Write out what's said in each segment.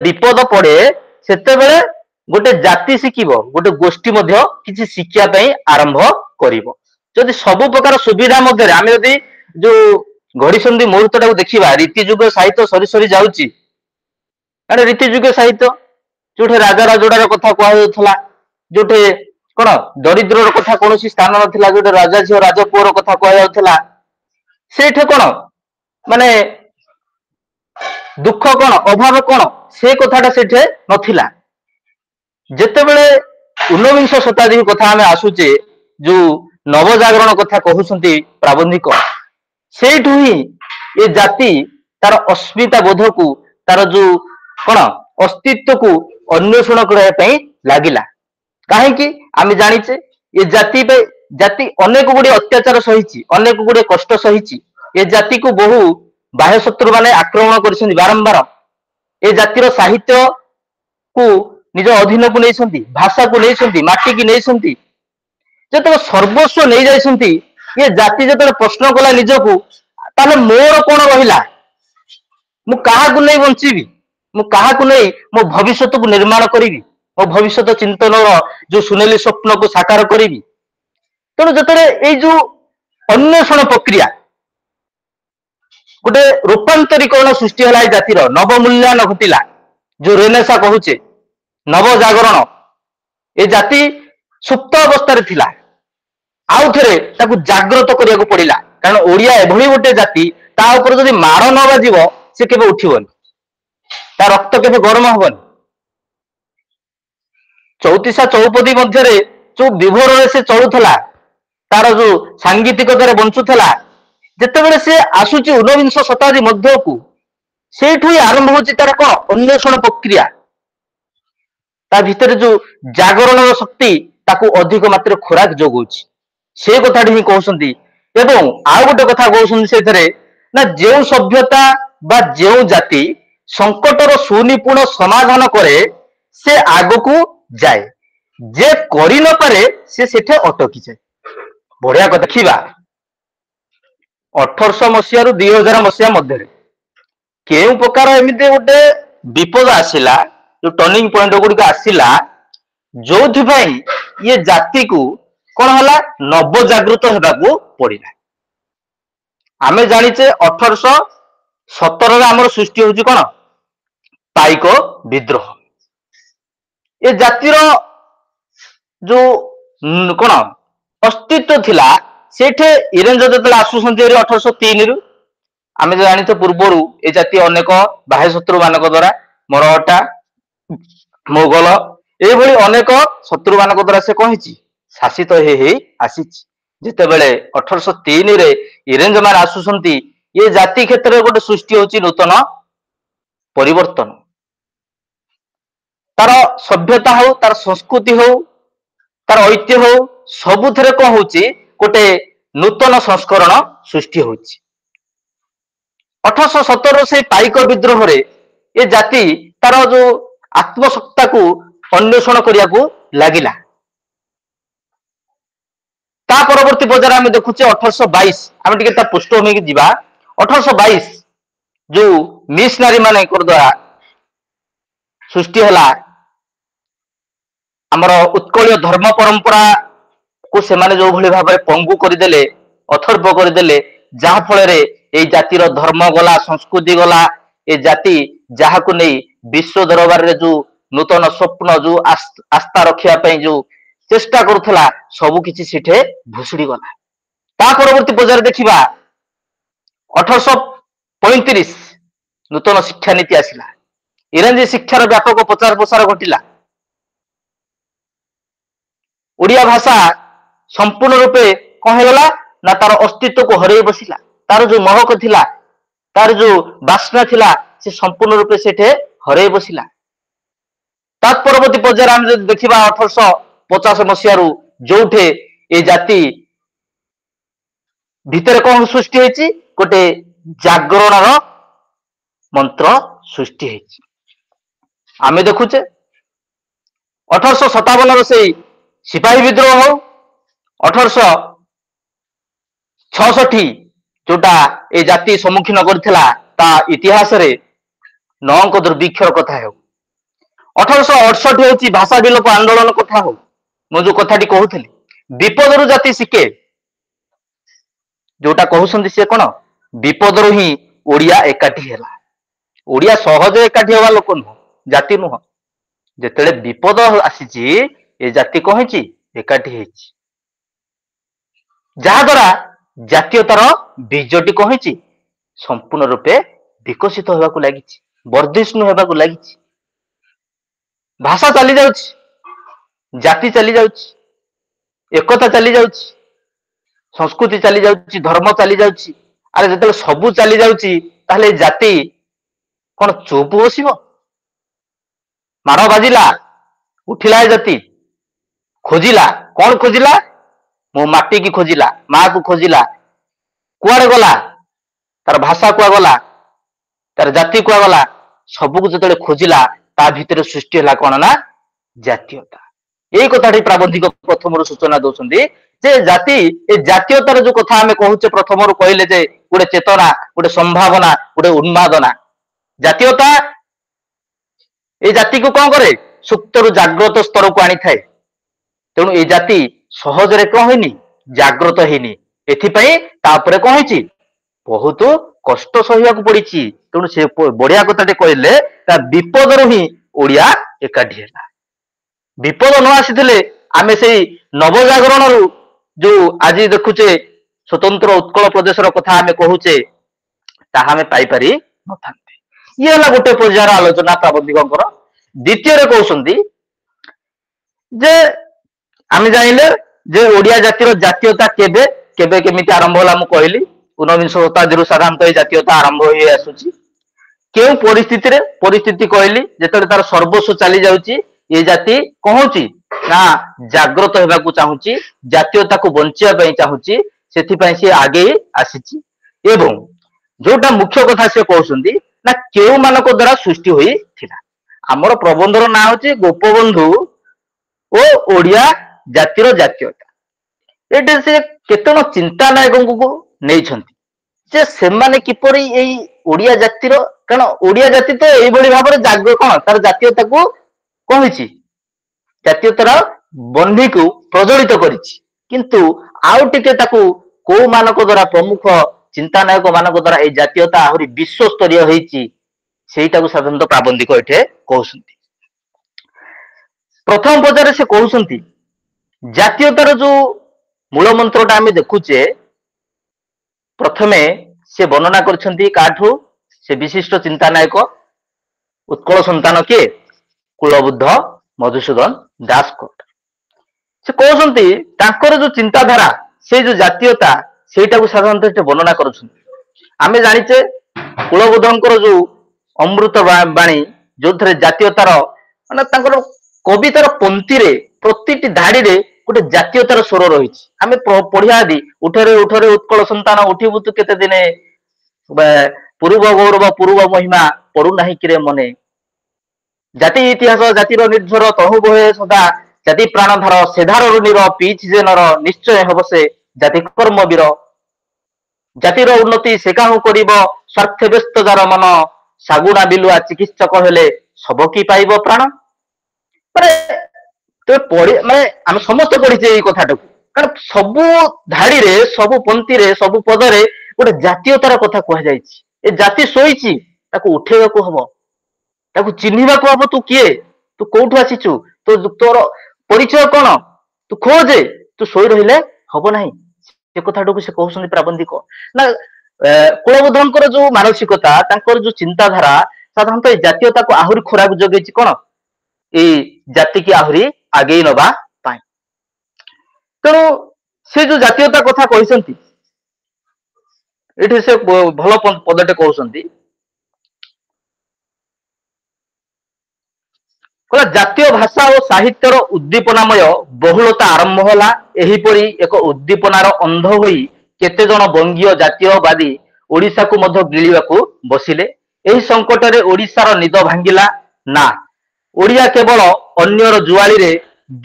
विपद पड़े सेतेबेले गोटे जाति शिखिब गोटे गोष्ठी मध्य किसी शिक्षा पई आरंभ करिवो जदि सब प्रकार सुविधा मध्य आम जदि जो घड़ी संधि मुहूर्त टाକୁ देखिबा रीति जुग साहित्य सरी सरी जाउची अरे रीति जुग साहित्य जोठे राजा राजोड़ार कथा कह जाउथला जोठे कोन दरिद्रर कथा कोनोसी स्थान नथिला जोठे राजा झियो राजपुअर कथा कह जाउथला सेठे कोन माने दुख कोन अभाव कोन से कथाटा सेठे नथिला जेतेबेले ऊनविंश शताब्दी कथा आमे आसुचे जो नवजागरण कथा कहउसंती प्राबंधिक सेठु ही ये जाति तार अस्मिता बोध को तार जो कोन अस्तित्व को अन्वेषण करबा पई लागिला काहे आमे जानिचे ये जाति अनेक गुडी अत्याचार सहिची अनेक गुडी कष्ट सहिची ये जाति को बहु बाह्य शत्रु माने आक्रमण करछन्ती बारंबार ए जातिर साहित्य को निज अधीन को नहीं भाषा को नहीं माटी की नहीं जो सर्वस्व नहीं जाइछन्ती ये जाति जो प्रश्न कला निजको ताले मोर कौन रहिला मु कहा को नहीं बंचीबी मु कहा को नहीं मो भविष्य को निर्माण करी मो भविष्य चिंतन जो सुनेली स्वप्न को साकार करी तेणु जो जो अन्वेषण प्रक्रिया गोटे रूपांतरीकरण सृष्टि है जातिर नवमूल्यायन घटिला जो रेनेसा कहूचे नवजागरण ए जाति सुप्त अवस्था थिला आउ थे जाग्रत करिया पड़िला कारण ओडिया एभली गोटे जाति ता ऊपर जदि मार न बाजिब से केबे उठिबनी ता रक्त केबे गरम हबनी चौतीसा चौपदी मध्य जो विभोर से चलुला तार जो सांगीतिकतार बंचुला जितेबाला से आसुची ऊनविंश शताब्दी मध्य को सेठु ही आरंभ होची तार कोन अन्वेषण प्रक्रिया ता भितर जो जागरण शक्ति ताकू अधिक मात्रा खोराक जोगुची से कथाटी ही कहउसंती एवं आउ गोटे कथा कहउसंती सेथरे ना जेउ सभ्यता बा जेउ जाति संकटर सुनिपुण समाधान करे से आगकू जाए जे करि न पारे से सेठे अटकी जाए बढ़िया कथा देखिबा 1800 मसीहा रु 2000 मसीहा मध्य केउ प्रकार एमिते गोटे विपद आसिला जो टर्निंग पॉइंट गुड़िक आसिला जो ये जाति को कौन हला नवजागृत होगा पड़ा आमे जानिचे 1817 आमर सृष्टि होची कौन पाइक विद्रोह ये जातिर जो कौन अस्तित्व थिला सेठे इंग्रेज जो आसुंट 1803 रु आमे जानिचे पूर्वर ए जाति अनेक बाह्य शत्रु मान द्वारा मरहटा मोगल ये अनेक शत्रु मान द्वारा से कही शासित हो आसी जितेबले 1803 रे इंग्रेज मान आसुंट ये जाति क्षेत्र में गोटे सृष्टि होची नूतन परिवर्तन तार सभ्यता हो तार संस्कृति हो तार ऐतिह्य हो सबुथरे कौन होची गोटे नूतन संस्करण सृष्टि होची 1817 से पाइक विद्रोह रे ये जाति तार जो आत्मसत्ता को अन्वेषण करिया को लागिला ता परवर्ती बजार आम देखुचे 1822 आम टिके पृष्ठभूमि की जीवा 1822 जो मिशनरी माने द्वारा सृष्टि हला आमर उत्कलीय धर्म परंपरा को सेमाने जो भली भाबरे पंगु करदेले अथर्व करदेले जहा फल ए जातिर धर्म गला संस्कृति गला ए जाति जहा को नहीं विश्व दरबार रे जो नूतन स्वप्न जो आस्था रखिया जो चेष्टा करुला सबु किछि सेठे भुसुड़ी गला ता परवर्ती बजार देखिबा 1835 नूतन शिक्षा नीति आसिला इंग्राजी शिक्षार व्यापक प्रचार प्रसार घटिला ओडिया भाषा संपूर्ण रूपे कौन होगला ना तार अस्तित्व को हरई बसिला तार जो महक थिला तार जो बास्ना थिला से संपूर्ण रूपे सेठे हरई बसिला तत्परवर्ती पर्यायर आम देखा 1850 मसीह जोठे ए जाति भितर कौन सृष्टि होती गोटे जागरण मंत्र सृष्टि होती आमे देखुचे 1857 से सिपाही विद्रोह हो 1866 जोटा ए जाति सम्मुखीन करथिला ता इतिहास रे नौंक दुर्भिक्षर कथा हो 1868 ହଉଛି ଭାଷା ବିଲୋପ ଆନ୍ଦୋଳନ କଥା। ହଉ ମୁଁ ଯୋଉ କଥାଟି କହୁଥିଲି ବିପଦରୁ ଜାତି ଶିଖେ, ଯୋଉଟା କହୁଛନ୍ତି ସେ କଣ ବିପଦରୁ ହିଁ ଓଡିଆ ଏକାଠି ହେଲା। ଓଡିଆ ସହଜ ଏକାଠି ହବା ଲୋକ ନୁହଁ, ଜାତି ନୁହଁ। ଯେତେବେଳେ ବିପଦ ଆସିଛି ଏ ଜାତି କଣ ହେଇଛି ଏକାଠି ହେଇଛି, ଯାହା ଦ୍ୱାରା ଜାତୀୟତାର ବୀଜଟି କଣ ହେଇଛି ସମ୍ପୂର୍ଣ୍ଣ ରୂପେ ବିକଶିତ ହେବାକୁ ଲାଗିଛି, ବର୍ଦ୍ଧିଷ୍ଣୁ ହେବାକୁ ଲାଗିଛି। ଭାଷା ଚାଲି ଯାଉଛି, ଜାତି ଚାଲି ଯାଉଛି, ଏକତା ଚାଲି ଯାଉଛି, ସଂସ୍କୃତି ଚାଲି ଯାଉଛି, ଧର୍ମ ଚାଲି ଯାଉଛି। ଆରେ ଯେତେବେଳେ ସବୁ ଚାଲି ଯାଉଛି ତାହେଲେ ଜାତି କଣ ଚୁପ ବସିବ? ମାଡ଼ ବାଜିଲା, ଉଠିଲା ଏ ଜାତି, ଖୋଜିଲା। କଣ ଖୋଜିଲା? ମୋ ମାଟି କି ଖୋଜିଲା, ମା କୁ ଖୋଜିଲା। କୁଆଡେ ଗଲା? ତାର ଭାଷା କୁଆ ଗଲା, ତାର ଜାତି କୁଆ ଗଲା। ସବୁକୁ ଯେତେବେଳେ ଖୋଜିଲା ତା ଭିତରେ ସୃଷ୍ଟି ହେଲା କଣ ନା ଜାତୀୟତା। ଏଇ କଥାଟି ପ୍ରାବନ୍ଧିକ ପ୍ରଥମରୁ ସୂଚନା ଦଉଛନ୍ତି ଯେ ଜାତି, ଏ ଜାତୀୟତାର ଯୋଉ କଥା ଆମେ କହୁଛେ ପ୍ରଥମରୁ କହିଲେ ଯେ ଗୋଟେ ଚେତନା, ଗୋଟେ ସମ୍ଭାବନା, ଗୋଟେ ଉନ୍ମାଦନା। ଜାତୀୟତା এই ଜାତିକୁ କଣ କରେ? ସୁପ୍ତରୁ ଜାଗ୍ରତ ସ୍ତରକୁ ଆଣିଥାଏ। ତେଣୁ এই ଜାତି ସହଜରେ କଣ ହେଇନି ଜାଗ୍ରତ ହେଇନି, ଏଥିପାଇଁ ତା ଉପରେ କଣ ହେଇଛି ବହୁତ କଷ୍ଟ ସହିବାକୁ ପଡିଛି। ତେଣୁ ସେ ବଢିଆ କଥାଟେ କହିଲେ ତା ବିପଦରୁ ହିଁ ଓଡିଆ ଏକାଠି ହେଲା। ବିପଦ ନ ଆସିଥିଲେ ଆମେ ସେଇ ନବଜାଗରଣରୁ ଯୋଉ ଆଜି ଦେଖୁଛେ ସ୍ୱତନ୍ତ୍ର ଉତ୍କଳ ପ୍ରଦେଶର କଥା ଆମେ କହୁଛେ ତାହା ଆମେ ପାଇପାରି ନଥାନ୍ତେ। ଇଏ ହେଲା ଗୋଟେ ପର୍ଯ୍ୟାୟର ଆଲୋଚନା ପ୍ରାବନ୍ଧିକଙ୍କର। ଦ୍ୱିତୀୟରେ କହୁଛନ୍ତି ଯେ ଆମେ ଜାଣିଲେ ଯେ ଓଡିଆ ଜାତିର ଜାତୀୟତା କେବେ କେବେ କେମିତି ଆରମ୍ଭ ହେଲା ମୁଁ କହିଲି। ଊନବିଂଶ ଶତାବ୍ଦୀରୁ ସାଧାରଣତଃ ଏହି ଜାତୀୟତା ଆରମ୍ଭ ହୋଇ ଆସୁଛି। କେଉଁ ପରିସ୍ଥିତିରେ? ପରିସ୍ଥିତି କହିଲି ଯେତେବେଳେ ତାର ସର୍ବସ୍ୱ ଚାଲି ଯାଉଛି ଏ ଜାତି କଣ ହଉଛି ନା ଜାଗ୍ରତ ହେବାକୁ ଚାହୁଁଛି, ଜାତୀୟତାକୁ ବଞ୍ଚିବା ପାଇଁ ଚାହୁଁଛି, ସେଥିପାଇଁ ସେ ଆଗେଇ ଆସିଛି। ଏବଂ ଯୋଉଟା ମୁଖ୍ୟ କଥା ସେ କହୁଛନ୍ତି ନା କେଉଁମାନଙ୍କ ଦ୍ଵାରା ସୃଷ୍ଟି ହୋଇଥିଲା। ଆମର ପ୍ରବନ୍ଧର ନାଁ ହଉଛି ଗୋପବନ୍ଧୁ ଓ ଓଡିଆ ଜାତିର ଜାତୀୟତା। ଏଠି ସେ କେତେଜଣ ଚିନ୍ତାନାୟକଙ୍କୁ ନେଇଛନ୍ତି ଯେ ସେମାନେ କିପରି ଏଇ ଓଡିଆ ଜାତିର, କାରଣ ଓଡିଆ ଜାତି ତ ଏଇଭଳି ଭାବରେ କଣ ତାର ଜାତୀୟତାକୁ କଣ ହେଇଛି ଜାତୀୟତାର ବହ୍ନିକୁ ପ୍ରଜ୍ୱଳିତ କରିଛି। କିନ୍ତୁ ଆଉ ଟିକେ ତାକୁ କୋଉମାନଙ୍କ ଦ୍ଵାରା, ପ୍ରମୁଖ ଚିନ୍ତାନାୟକ ମାନଙ୍କ ଦ୍ଵାରା ଏଇ ଜାତୀୟତା ଆହୁରି ବିଶ୍ୱସ୍ତରୀୟ ହେଇଛି, ସେଇଟାକୁ ସାଧାରଣତଃ ପ୍ରାବନ୍ଧିକ ଏଠି କହୁଛନ୍ତି। ପ୍ରଥମ ପର୍ଯ୍ୟାୟରେ ସେ କହୁଛନ୍ତି ଜାତୀୟତାର ଯୋଉ ମୂଳ ମନ୍ତ୍ରଟା ଆମେ ଦେଖୁଛେ, ପ୍ରଥମେ ସେ ବର୍ଣ୍ଣନା କରିଛନ୍ତି କାଠୁ ସେ ବିଶିଷ୍ଟ ଚିନ୍ତାନାୟକ ଉତ୍କଳ ସନ୍ତାନ କିଏ? କୁଳବୁଦ୍ଧ ମଧୁସୂଦନ ଦାସଙ୍କ। ସେ କହୁଛନ୍ତି ତାଙ୍କର ଯୋଉ ଚିନ୍ତାଧାରା, ସେଇ ଯୋଉ ଜାତୀୟତା, ସେଇଟାକୁ ସାଧାରଣତଃ ଏଠି ବର୍ଣ୍ଣନା କରୁଛନ୍ତି। ଆମେ ଜାଣିଛେ କୁଳବୁଦ୍ଧଙ୍କର ଯୋଉ ଅମୃତ ବାଣୀ, ଯୋଉଥିରେ ଜାତୀୟତାର ମାନେ ତାଙ୍କର କବିତାର ପନ୍ତିରେ ପ୍ରତିଟି ଧାଡିରେ ଗୋଟେ ଜାତୀୟତାର ସ୍ୱର ରହିଛି। ଆମେ ପଢିବା ଆଦି ଉଠରେ ଉଠରେ ଉତ୍କଳ ସନ୍ତାନ ଉଠିବୁ ତୁ କେତେ ଦିନେ, ପୂର୍ବ ଗୌରବ ପୂର୍ବ ମହିମା ପଡୁନାହିଁ କିରେ ମନେ, ଜାତି ଇତିହାସ ଜାତିର ନିର୍ଝର ତହୁ ବହେ ସଦା, ଜାତି ପ୍ରାଣଧାର ସେଧାରରୁ ନିର ପିଇଛି ଯେ ନର, ନିଶ୍ଚୟ ହେବ ସେ ଜାତି କର୍ମ ବୀର, ଜାତିର ଉନ୍ନତି ସେ କାହୁଁ କରିବ, ସ୍ୱାର୍ଥ ବ୍ୟସ୍ତ ଯାର ମନ, ଶାଗୁଣା ବିଲୁଆ ଚିକିତ୍ସକ ହେଲେ ସବ କି ପାଇବ ପ୍ରାଣ। ମାନେ ମାନେ ଆମେ ସମସ୍ତେ ପଢିଛେ ଏଇ କଥାଟାକୁ, କାରଣ ସବୁ ଧାଡିରେ, ସବୁ ପନ୍ତିରେ, ସବୁ ପଦରେ ଗୋଟେ ଜାତୀୟତାର କଥା କୁହାଯାଇଛି। ଏ ଜାତି ଶୋଇଛି, ତାକୁ ଉଠେଇବାକୁ ହବ, ତାକୁ ଚିହ୍ନିବାକୁ ହବ। ତୁ କିଏ? ତୁ କୋଉଠୁ ଆସିଛୁ? ତୋର ପରିଚୟ କଣ? ତୁ ଖୋଜେ, ତୁ ଶୋଇ ରହିଲେ ହବ ନାହିଁ। ସେ କଥାଟାକୁ ସେ କହୁଛନ୍ତି ପ୍ରାବନ୍ଧିକ। ନା କୁଳବୁଦ୍ଧଙ୍କର ଯୋଉ ମାନସିକତା, ତାଙ୍କର ଯୋଉ ଚିନ୍ତାଧାରା, ସାଧାରଣତଃ ଏଇ ଜାତୀୟତାକୁ ଆହୁରି ଖୋରାକ ଯୋଗେଇଛି କଣ ଏଇ ଜାତିକି ଆହୁରି ଆଗେଇ ନବା ପାଇଁ। ତେଣୁ ସେ ଯୋଉ ଜାତୀୟତା କଥା କହିଛନ୍ତି, ଏଠି ସେ ଭଲ ପଦଟେ କହୁଛନ୍ତି, ଜାତୀୟ ଭାଷା ଓ ସାହିତ୍ୟର ଉଦ୍ଦୀପନାମୟ ବହୁଳତା ଆରମ୍ଭ ହେଲା। ଏହିପରି ଏକ ଉଦ୍ଦୀପନାର ଅନ୍ଧ ହୋଇ କେତେ ଜଣ ବଙ୍ଗୀୟ ଜାତୀୟବାଦୀ ଓଡିଶାକୁ ମଧ୍ୟ ଗିଳିବାକୁ ବସିଲେ। ଏହି ସଂକଟରେ ଓଡିଶାର ନିଦ ଭାଙ୍ଗିଲା ନା ଓଡିଆ କେବଳ ଅନ୍ୟର ଜୁଆଳିରେ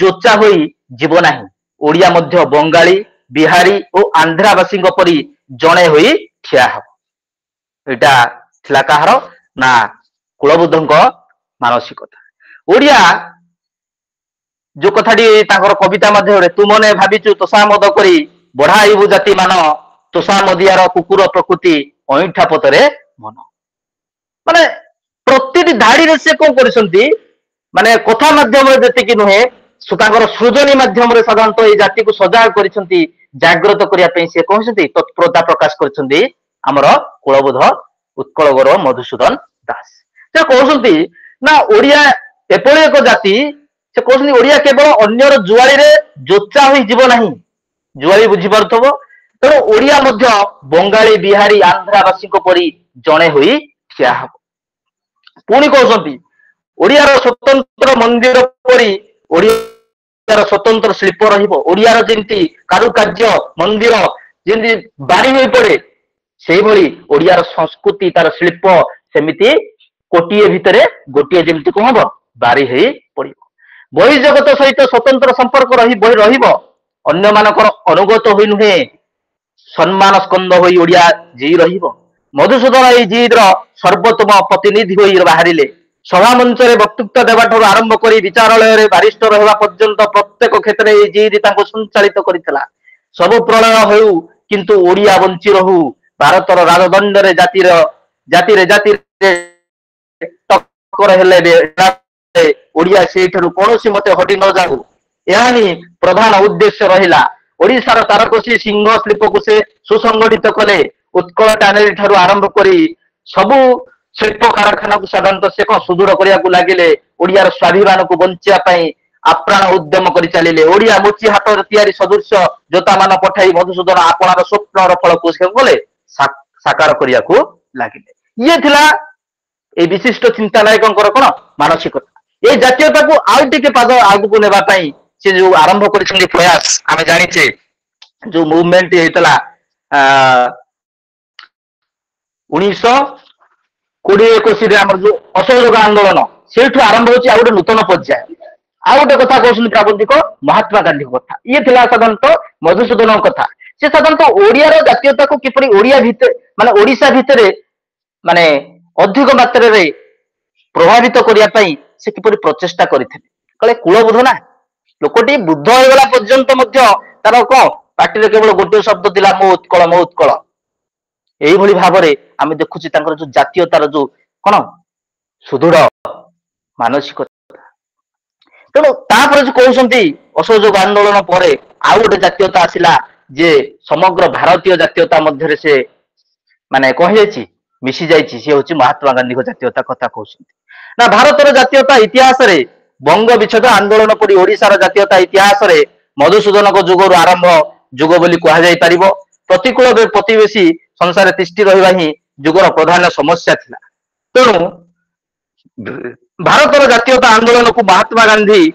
ଜୋଚା ହୋଇ ଯିବ ନାହିଁ, ଓଡିଆ ମଧ୍ୟ ବଙ୍ଗାଳୀ, ବିହାରୀ ଓ ଆନ୍ଧ୍ରାବାସୀଙ୍କ ପରି ଜଣେ ହୋଇ ଠିଆ ହେବ। ଏଇଟା ଥିଲା କାହାର? ନା କୁଳବୁଦ୍ଧଙ୍କ ମାନସିକତା। ओडिया जो कथाटी तांकर कविता माध्यम तू मने भाविचु तोषा मद करी बढ़ाइबु जाति मान तोषा मदियार कुकुर प्रकृति अईठा पतरे मन माने प्रतिटी धाड़ी रे से कोन करछंती माने कथा माध्यम जेतिकी नुहे तांकर सृजनी माध्यम रे साधारणतः ए जाति को सजाग करछंती जागृत करिया पे से कहछंती तत्परता प्रकाश करछंती हमर कुलबोध उत्कल गौरव मधुसूदन दास से कहछंती ना ओडिया एपरि एक जाति से कहछंती ओडिया केवल अन्यर जुआली रे जोचा होई जीव नाही जुआली बुझी पारथबो तेणु ओडिया मध्य बंगाली बिहारी आंध्रावासी को परी जणे होई ठिया हबो पुणी कहछंती ओडियार स्वतंत्र मंदिर परी ओडियार स्वतंत्र शिल्प रहिबो ओडियार जेंति कारुकार्य मंदिर जेंति बारी होई पड़े सेही भली ओडियार संस्कृति तार शिल्प सेमिति कोटिए भितरे गोटिए जेमति को हबो बारी होई पड़िबो बहिर्जगत सहित स्वतंत्र संपर्क रहिबो अन्य मानकर अनुगत होई नुहे सम्मान स्कंद होई ओडिया जी रहिबो मधुसूदन एई जीर सर्वोत्तम प्रतिनिधि होई बाहरिले सभा मंच रे वक्तृत्व देवा ठारू आरंभ करी विचारालय रे बारिस्टर होगा पर्यंत प्रत्येक क्षेत्र में जीद तांको संचालित करितला सब प्रलय होउ किंतु ओडिया बंची रहू भारतर राजदंड रे जाति टक्कर हेले ओडिया सेठारु कोनोसी मते हटि न जाऊ यह ही प्रधान उद्देश्य रहिला ओडिशार तारकसी सिंह शिल्प को से सुसंगठित कले उत्कल टानेल ठारू आरंभ करी सबु शिल्प कारखाना को साधारणतः से कौन सुदृढ़ करने लगिले ओडियार स्वाभिमान को बंचा आप्राण उद्यम कर चलिए ओडिया मुची हाथ तैयारी सदृश जोता मान पठाई मधुसूदन आपणार स्वप्नर फल को गले साकार करने को लगिले ये थिला ए विशिष्ट चिंतानायकर कौन मानसिकता ये जातीयता को आउ टिके पाद आगु को नेबा पई से जो आरंभ कर प्रयास आम जाचे जो मुवमेंट होता 1920-21 आम जो असहयोग आंदोलन से आरंभ होची गोटे नूतन पर्याय आ गोटे कथा कहते प्राबंधिक महात्मा गांधी कथा ये थिला साधारणतः मधुसूदन कथा से साधारणतः ओडियार जातीयता को किपरि ओडिया भितर माने ओडिशा भितर माने अधिक मात्रा रे प्रभावित करिया पई से किपरि प्रचेष्टा करथिले कले कुलबोध ना लोकटी बुद्ध होगला पर्यंत मध्य तार को पार्टी केवल गोटे शब्द दिला मो उत्कल यही भली भाबरे आमे देखुची तांकर जो जातीयतार जो कोन सुदृढ़ मानसिकता तेणु तापर जो कहउसंती असहयोग आंदोलन परे आ गोटे जातीयता आसिला जे समग्र भारतीय जातीयता मध्य से माने कहि जायछि मिसी जायछि से होछि महात्मा गांधी को जातीयता कथा कहउसंती ना भारतर जातीयता इतिहास रे बंग विच्छेद आंदोलन पड़ी ओडिशार जातीयता इतिहास रे मधुसूदन को जुगरु आरंभ जुग बोली कहा जाय परिबो प्रतिकूल प्रतिवेशी संसार तिष्टि रहिबा ही जुगर प्रधान समस्या थिला तेणु भारतर जातीयता आंदोलन को महात्मा गांधी